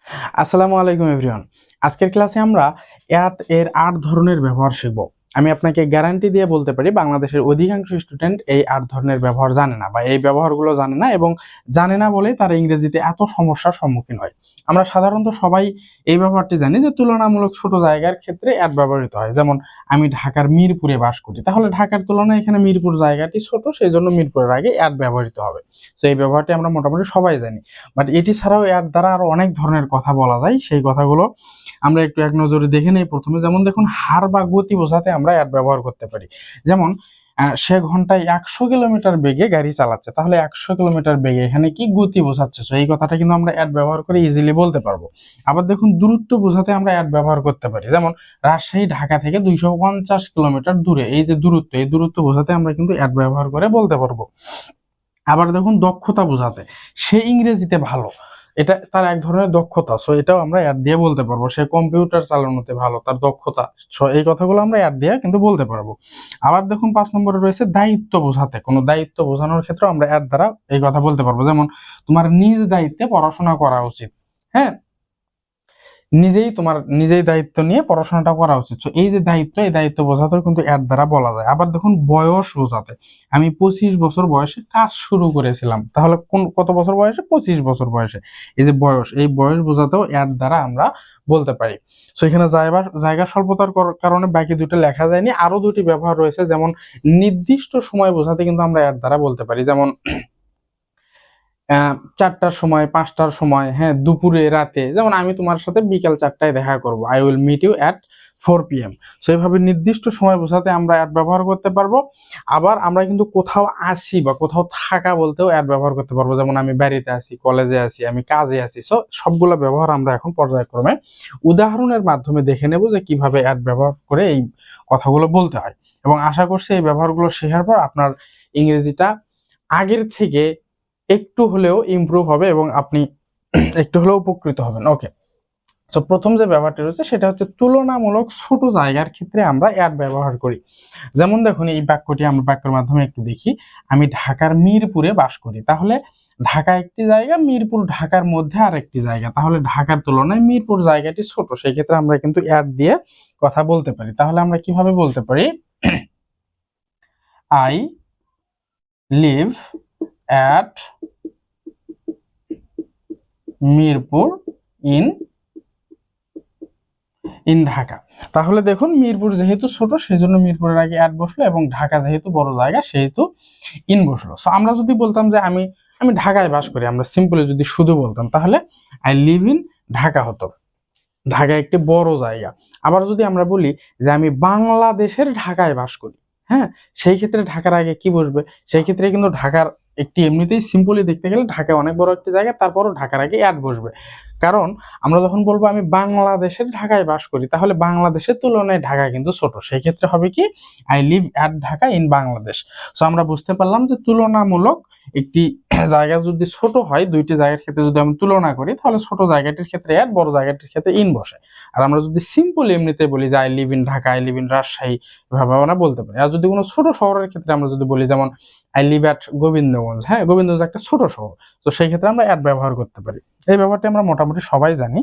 আসসালামু আলাইকুম এভরিওয়ান। আজকের ক্লাসে আমরা এর ৮ ধরনের ব্যবহার শিখব। আমি আপনাকে গ্যারান্টি দিয়ে বলতে পারি বাংলাদেশের অধিকাংশ স্টুডেন্ট এই ৮ ধরনের ব্যবহার জানে না বা এই ব্যবহারগুলো জানে না, এবং জানে না বলেই তারা ইংরেজিতে এত সমস্যার সম্মুখীন হয়। আমরা সাধারণত সবাই এই ব্যবহারটি জানি যে তুলনামূলক ছোট জায়গার ক্ষেত্রে অ্যাট ব্যবহৃত হয়। যেমন আমি ঢাকার মিরপুরে বাস করি, তাহলে ঢাকার তুলনায় এখানে মিরপুর জায়গাটি ছোট, সেই জন্য মিরপুরের আগে অ্যাট ব্যবহৃত হবে। তো এই ব্যবহারটি আমরা মোটামুটি সবাই জানি। বাট এটি ছাড়াও এর দ্বারা আরো অনেক ধরনের কথা বলা যায়, সেই কথাগুলো আমরা একটু এক নজরে দেখে নেই। প্রথমে যেমন দেখুন, হার বা গতি বোঝাতে আমরা এর ব্যবহার করতে পারি। যেমন সে ঘন্টায় 100 কিলোমিটার বেগে গাড়ি চালাচ্ছে, তাহলে 100 কিলোমিটার বেগে এখানে কি গতি বোঝাচ্ছে, তো এই কথাটা কিন্তু আমরা অ্যাড ব্যবহার করে ইজিলি বলতে পারবো। আবার দেখুন, দূরত্ব বোঝাতে আমরা অ্যাড ব্যবহার করতে পারি। যেমন রাজশাহী ঢাকা থেকে 250 কিলোমিটার দূরে, এই যে দূরত্ব, এই দূরত্ব বোঝাতে আমরা কিন্তু অ্যাড ব্যবহার করে বলতে পারবো। আবার দেখুন, দক্ষতা বোঝাতে সে ইংরেজিতে ভালো, এটা তার এক ধরনের দক্ষতা, সো এটাও আমরা অ্যাড দিয়ে বলতে পারবো। সে কম্পিউটার চালানোতে ভালো, তার দক্ষতা, সো এই কথাগুলো আমরা অ্যাড দিয়ে কিন্তু বলতে পারবো। আবার দেখুন, 5 নম্বরে রয়েছে দায়িত্ব বোঝাতে। কোনো দায়িত্ব বোঝানোর ক্ষেত্রে আমরা অ্যাড দ্বারা এই কথা বলতে পারবো। যেমন তোমার নিজ দায়িত্বে পড়াশোনা করা উচিত। হ্যাঁ, নিজেই দায়িত্ব নিয়ে পড়াশোনাটা করা উচিত। তো এই যে দায়িত্ব, এই দায়িত্ব বোঝাতেও কিন্তু এর দ্বারা বলা যায়। আবার দেখুন, বয়স বোঝাতে আমি 25 বছর বয়সে কাজ শুরু করেছিলাম, তাহলে কত বছর বয়সে? 25 বছর বয়সে। এই যে বয়স, এই বয়স বোঝাতেও এর দ্বারা আমরা বলতে পারি। তো এখানে জায়গা স্বল্পতার কারণে বাকি দুটো লেখা যায়নি, আরো দুটি ব্যবহার রয়েছে। যেমন নির্দিষ্ট সময় বোঝাতে কিন্তু আমরা এর দ্বারা বলতে পারি। যেমন 4টার সময়, 5টার সময়, হ্যাঁ, দুপুরে, রাতে। যেমন আমি তোমার সাথে বিকেল 4টায় দেখা করব, I will meet you at 4 PM। So এইভাবে নির্দিষ্ট সময় বোঝাতে আমরা অ্যাড ব্যবহার করতে পারবো। আবার আমরা কিন্তু কোথাও আসি বা কোথাও থাকা বলতেও অ্যাড ব্যবহার করতে পারবো। যেমন আমি বাড়িতে আছি, কলেজে আছি, আমি কাজে আছি। সো সবগুলো ব্যবহার আমরা এখন পর্যায়ক্রমে উদাহরণের মাধ্যমে দেখে নেব যে কিভাবে অ্যাড ব্যবহার করে এই কথাগুলো বলতে হয়। এবং আশা করছি এই ব্যবহারগুলো শেখার পর আপনার ইংরেজিটা আগের থেকে একটু হলেও ইমপ্রুভ হবে এবং আপনি একটু হলেও উপকৃত হবেন। ওকে, তো প্রথম যে ব্যবহারটি রয়েছে সেটা হচ্ছে তুলনামূলক ছোট জায়গার ক্ষেত্রে আমরা অ্যাড ব্যবহার করি। যেমন দেখুন, এই বাক্যটি আমরা বাক্যের মাধ্যমে একটু দেখি। আমি ঢাকার মিরপুরে বাস করি, তাহলে ঢাকা একটি জায়গা, মিরপুর ঢাকার মধ্যে আর একটি জায়গা, তাহলে ঢাকার তুলনায় মিরপুর জায়গাটি ছোট, সেই ক্ষেত্রে আমরা কিন্তু অ্যাড দিয়ে কথা বলতে পারি। তাহলে আমরা কিভাবে বলতে পারি? I live at Mirpur in Dhaka. তাহলে দেখুন, মিরপুর যেহেতু ছোট, সেজন্য মিরপুরের আগে অ্যাড বসলো, এবং ঢাকা যেহেতু বড় জায়গা সেহেতু ইন বসলো। সো আমরা যদি বলতাম যে আমি আমি ঢাকায় বাস করি, আমরা সিম্পলি যদি শুধু বলতাম, তাহলে আই লিভ ইন ঢাকা হতো। ঢাকা একটি বড় জায়গা। আবার যদি আমরা বলি যে আমি বাংলাদেশের ঢাকায় বাস করি, হ্যাঁ, সেই ক্ষেত্রে ঢাকার আগে কি বসবে? সেই ক্ষেত্রে কিন্তু ঢাকার একটি, এমনিতেই সিম্পলি দেখতে গেলে ঢাকা অনেক বড় একটি জায়গা, তারপরও ঢাকার আগে অ্যাড বসবে। কারণ আমরা যখন বলবো আমি বাংলাদেশের ঢাকায় বাস করি, তাহলে বাংলাদেশের তুলনায় ঢাকা কিন্তু ছোট, সেই ক্ষেত্রে হবে কি? I live at Dhaka in Bangladesh. So আমরা বুঝতে পারলাম যে তুলনামূলক একটি জায়গা যদি ছোট হয়, দুইটি জায়গার ক্ষেত্রে যদি আমি তুলনা করি, তাহলে ছোট জায়গাটির ক্ষেত্রে অ্যাড, বড় জায়গাটির ক্ষেত্রে ইন বসে। আর আমরা যদি সিম্পল এমনিতে বলি যে I live in Dhaka, I live in Rajshahi, এভাবে আমরা বলতে পারি। আর যদি কোনো ছোট শহরের ক্ষেত্রে আমরা যদি বলি, যেমন আই লিভ অ্যাট গোবিন্দগঞ্জ, হ্যাঁ, গোবিন্দগঞ্জ একটা ছোট শহর, তো সেই ক্ষেত্রে আমরা অ্যাড ব্যবহার করতে পারি। এই ব্যবহারটি আমরা মোটামুটি সবাই জানি।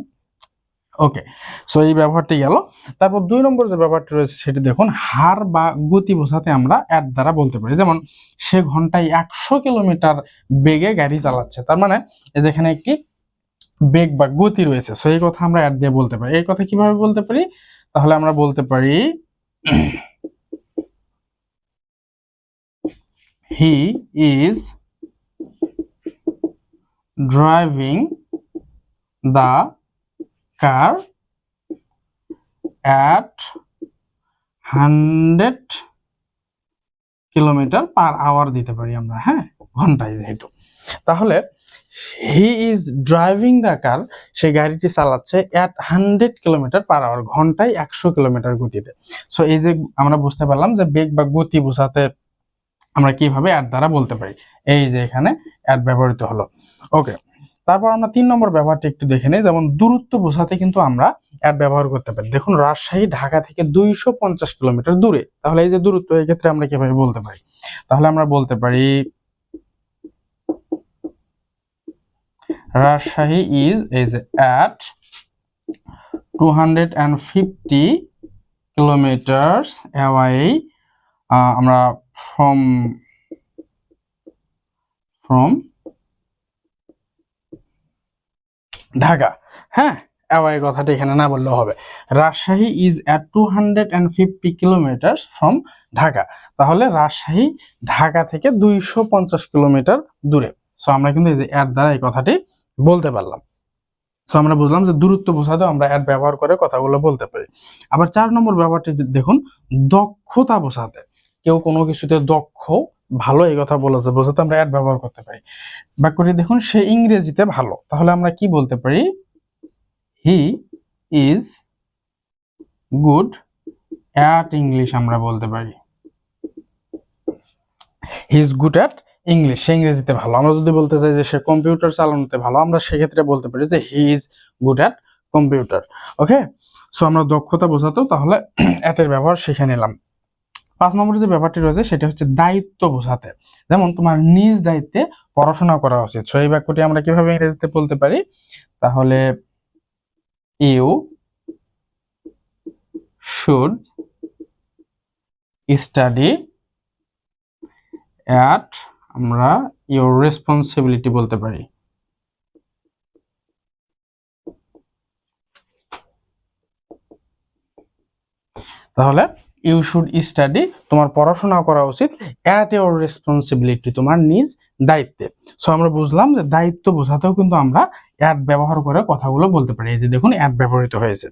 ওকে, সো এই ব্যবহারটি গেল। তারপর 2 নম্বর যে ব্যবহারটি রয়েছে সেটি দেখুন, হার বা গতি বোঝাতে আমরা অ্যাড দ্বারা বলতে পারি। যেমন সে ঘন্টায় 100 কিলোমিটার বেগে গাড়ি চালাচ্ছে, তার মানে যেখানে একটি বেগ বা গতি রয়েছে, সো এই কথা আমরা অ্যাড দিয়ে বলতে পারি। এই কথা কিভাবে বলতে পারি? তাহলে আমরা বলতে পারি he is driving the car at 100 kilometre per hour দিতে পারি আমরা, হ্যাঁ, ঘন্টায় যেহেতু। তাহলে he is driving the car, সে গাড়িটি চালাচ্ছে অ্যাট 100 কিলোমিটার পার আওয়ার, ঘন্টায় 100 কিলোমিটার গতিতে। সো এই যে আমরা বুঝতে পারলাম যে বেগ বা গতি বোঝাতে আমরা কিভাবে অ্যাড দ্বারা বলতে পারি। এই যে এখানে অ্যাড ব্যবহৃত হলো। ওকে, তারপর আমরা 3 নম্বর ব্যবহারটা একটু দেখে নিই। যেমন দূরত্ব বোঝাতে কিন্তু আমরা অ্যাড ব্যবহার করতে পারি। দেখুন, রাজশাহী ঢাকা থেকে 250 কিলোমিটার দূরে, তাহলে এই যে দূরত্ব, এই ক্ষেত্রে আমরা কিভাবে বলতে পারি? তাহলে আমরা বলতে পারি Rajshahi is at 250 kilometers away আমরা from ঢাকা। হ্যাঁ, অ্যাওয়ে কথাটা এখানে না বললেও হবে। Rajshahi is at 250 kilometre from Dhaka. তাহলে রাজশাহী ঢাকা থেকে 250 কিলোমিটার দূরে। সো আমরা কিন্তু এই যে অ্যাট দ্বারা এই কথাটি বলতে পারলাম। সো আমরা বুঝলাম যে দূরত্ব বোঝাতেও আমরা অ্যাট ব্যবহার করে কথাগুলো বলতে পারি। আবার 4 নম্বর ব্যবহারটি দেখুন, দক্ষতা বোঝাতে। কেউ কোনো কিছুতে দক্ষ, ভালো এই কথা বোঝাতে আমরা অ্যাট ব্যবহার করতে পারি। বাক্যটি দেখুন, সে ইংরেজিতে ভালো। তাহলে আমরা কি বলতে পারি? He is good at English আমরা বলতে পারি। He is good at English, সে ইংরেজিতে ভালো। আমরা যদি বলতে চাই যে সে কম্পিউটার চালানোতে ভালো, আমরা সেক্ষেত্রে বলতে পারি যে হি is good at computer. Okay, so আমরা দক্ষতা বোঝাতেও তাহলে অ্যাটের ব্যবহার শিখে নিলাম। 5 নম্বরে যে ব্যাপারটি রয়েছে সেটা হচ্ছে দায়িত্ব বোঝাতে। যেমন তোমার নিজ দায়িত্বে পড়াশোনা করা উচিত। সো এই বাক্যটি আমরা কিভাবে ইংরেজিতে বলতে পারি? তাহলে ইউ শুড স্টাডি অ্যাট, আমরা ইউর রেসপন্সিবিলিটি বলতে পারি। তাহলে ইউ শুড স্টাডি, তোমার পড়াশোনা করা উচিত, অ্যাট ইউর রেসপন্সিবিলিটি, তোমার নিজ দায়িত্বে। সো আমরা বুঝলাম যে দায়িত্ব বোঝাতেও কিন্তু আমরা অ্যাট ব্যবহার করে কথাগুলো বলতে পারি। এই যে দেখুন অ্যাট ব্যবহৃত হয়েছে।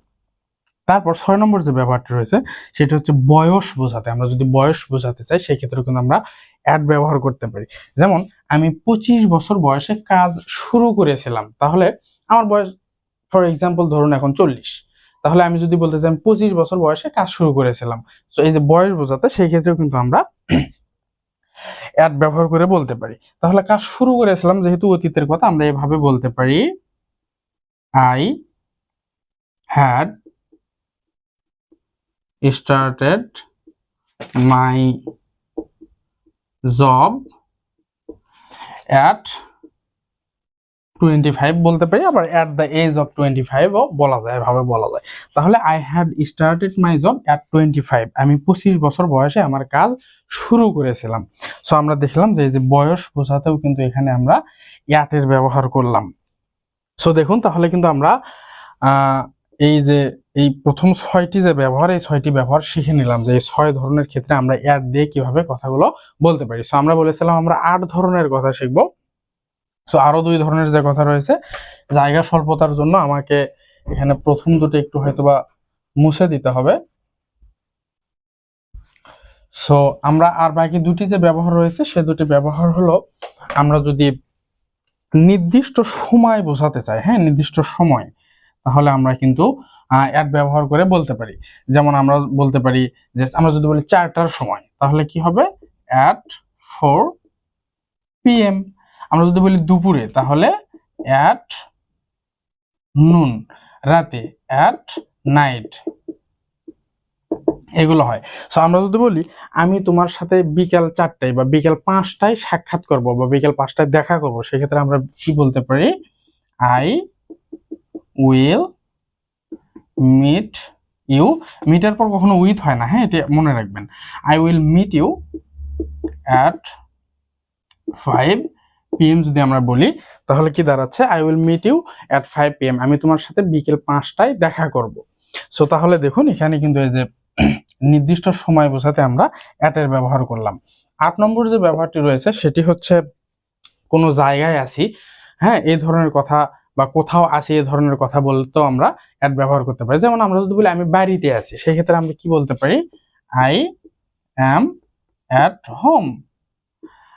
তারপর 6 নম্বর যে ব্যবহারটি রয়েছে সেটা হচ্ছে বয়স বোঝাতে। আমরা যদি বয়স বোঝাতে চাই সেক্ষেত্রে কিন্তু আমরা অ্যাট ব্যবহার করতে পারি। যেমন আমি 25 বছর বয়সে কাজ শুরু করেছিলাম, তাহলে আমার বয়স ফর এক্সাম্পল ধরুন এখন 40, তাহলে আমি যদি বলতে চাই আমি 25 বছর বয়সে কাজ শুরু করেছিলাম, তো এই যে বয়স বোঝাতে সেই ক্ষেত্রেও কিন্তু আমরা অ্যাট ব্যবহার করে বলতে পারি। তাহলে কাজ শুরু করেছিলাম যেহেতু অতীতের কথা, আমরা এভাবে বলতে পারি I had started my job at 25 বলতে পারি, আবার at the age of 25 ও বলা যায়, এভাবে বলা যায়। তাহলে I had started my job at 25, আমি 25 বছর বয়সে আমার কাজ শুরু করেছিলাম। সো আমরা দেখলাম যে এই যে বয়স বোঝাতেও কিন্তু এখানে আমরা at এর ব্যবহার করলাম। সো দেখুন তাহলে কিন্তু আমরা এই যে এই প্রথম 6টি যে ব্যবহার, এই 6টি ব্যবহার শিখে নিলাম যে এই 6 ধরনের ক্ষেত্রে আমরা অ্যাট দিয়ে কিভাবে কথাগুলো বলতে পারি। সো আমরা বলেছিলাম আমরা 8 ধরনের কথা শিখব। সো আরো 2 ধরনের যে কথা রয়েছে, জায়গা স্বল্পতার জন্য আমাকে এখানে প্রথম দুটো একটু হয়তোবা মুছে দিতে হবে। সো আমরা আর বাকি দুটি যে ব্যবহার রয়েছে সে দুটি ব্যবহার হলো, আমরা যদি নির্দিষ্ট সময় বোঝাতে চাই, হ্যাঁ নির্দিষ্ট সময়, তাহলে আমরা কিন্তু অ্যাট ব্যবহার করে বলতে পারি। যেমন আমরা বলতে পারি যে আমরা যদি বলি 4টার সময়, তাহলে কি হবে? At 4 PM। আমরা যদি বলি দুপুরে, তাহলে অ্যাট নুন। রাতে অ্যাট নাইট, এগুলো হয়। সো আমরা যদি বলি আমি তোমার সাথে বিকেল 4টায় বা বিকেল 5টায় সাক্ষাৎ করব বা বিকেল 5টায় দেখা করব, সেক্ষেত্রে আমরা কি বলতে পারি? I will meet you. মিটের পর কখনো উইথ হয় না, হ্যাঁ এটা মনে রাখবেন। I will meet you at 5 PM যদি আমরা বলি, তাহলে কি দাঁড়াচ্ছে? I will meet you at 5 PM, আমি তোমার সাথে বিকেল 5টায় দেখা করব। সো তাহলে দেখুন এখানে কিন্তু এই যে নির্দিষ্ট সময় বোঝাতে আমরা অ্যাট এর ব্যবহার করলাম। 8 নম্বর যে ব্যবহারটি রয়েছে সেটি হচ্ছে কোনো জায়গায় আছি, হ্যাঁ এই ধরনের কথা, বা কোথাও আছি এই ধরনের কথা বলতেও আমরা অ্যাট ব্যবহার করতে পারি। যেমন আমরা যদি বলি আমি বাড়িতে আছি, সেই ক্ষেত্রে আমরা কি বলতে পারি? আই অ্যাম অ্যাট হোম,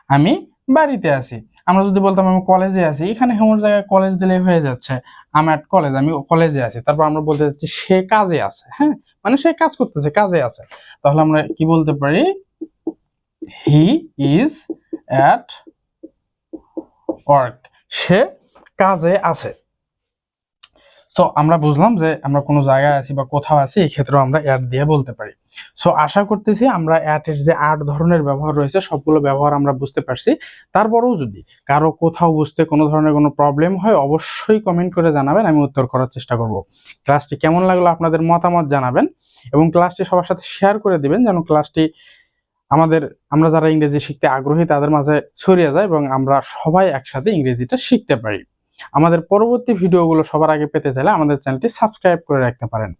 আমি বাড়িতে আছি। আমরা যদি বলতাম আমি কলেজে আছি, এখানে হোমের জায়গায় কলেজ দিলেই হয়ে যাচ্ছে। আই অ্যাট কলেজ, আমি কলেজে আছি। তারপর আমরা বলতে চাচ্ছি সে কাজে আছে, হ্যাঁ মানে সে কাজ করতেছে, কাজে আছে। তাহলে আমরা কি বলতে পারি? হি ইজ অ্যাট ওয়ার্ক, সে কাজে আছে। সো আমরা বুঝলাম যে আমরা কোনো জায়গায় আছি বা কোথাও আছি, এই ক্ষেত্রেও আমরা অ্যাট দিয়ে বলতে পারি। সো আশা করতেছি আমরা অ্যাটের যে 8 ধরনের ব্যবহার রয়েছে সবগুলো ব্যবহার আমরা বুঝতে পারছি। তারপরেও যদি কারো কোথাও বুঝতে কোনো ধরনের কোনো প্রবলেম হয় অবশ্যই কমেন্ট করে জানাবেন, আমি উত্তর করার চেষ্টা করব। ক্লাসটি কেমন লাগলো আপনাদের মতামত জানাবেন এবং ক্লাসটি সবার সাথে শেয়ার করে দিবেন যেন ক্লাসটি আমরা যারা ইংরেজি শিখতে আগ্রহী তাদের মাঝে ছড়িয়ে যায় এবং আমরা সবাই একসাথে ইংরেজিটা শিখতে পারি। আমাদের পরবর্তী ভিডিওগুলো সবার আগে পেতে চাইলে আমাদের চ্যানেলটি সাবস্ক্রাইব করে রাখতে পারেন।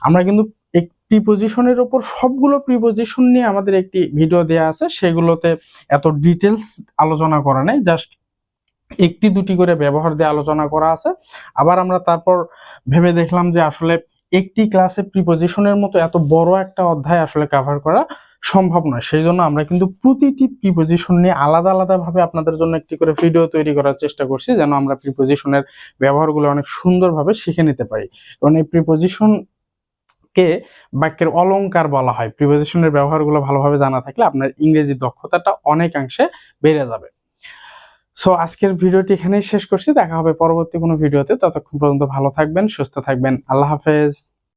আমরা কিন্তু এই প্রিপোজিশনের উপর সবগুলো প্রিপোজিশন নিয়ে আমাদের একটি ভিডিও দেওয়া আছে, সেগুলোতে এত ডিটেলস আলোচনা করা নেই, জাস্ট একটি দুটি করে ব্যবহার দিয়ে আলোচনা করা আছে। আবার আমরা তারপর ভেবে দেখলাম যে আসলে একটি ক্লাসে প্রিপোজিশনের মতো এত বড় একটা অধ্যায় আসলে কভার করা সম্ভব নয়, সেই জন্য আমরা কিন্তু প্রতিটি প্রিপোজিশন নিয়ে আলাদা আলাদা ভাবে আপনাদের জন্য একটি করে ভিডিও তৈরি করার চেষ্টা করছি, যেন আমরা প্রিপোজিশনের ব্যবহারগুলো অনেক সুন্দরভাবে শিখে নিতে পারি। কারণ এই প্রিপোজিশন কে বাক্যের অলংকার বলা হয়। প্রিপোজিশনের ব্যবহারগুলো ভালোভাবে জানা থাকলে আপনার ইংরেজি দক্ষতাটা অনেকাংশে বেড়ে যাবে। সো আজকের ভিডিওটি এখানেই শেষ করছি, দেখা হবে পরবর্তী কোনো ভিডিওতে। ততক্ষণ পর্যন্ত ভালো থাকবেন, সুস্থ থাকবেন। আল্লাহ হাফেজ।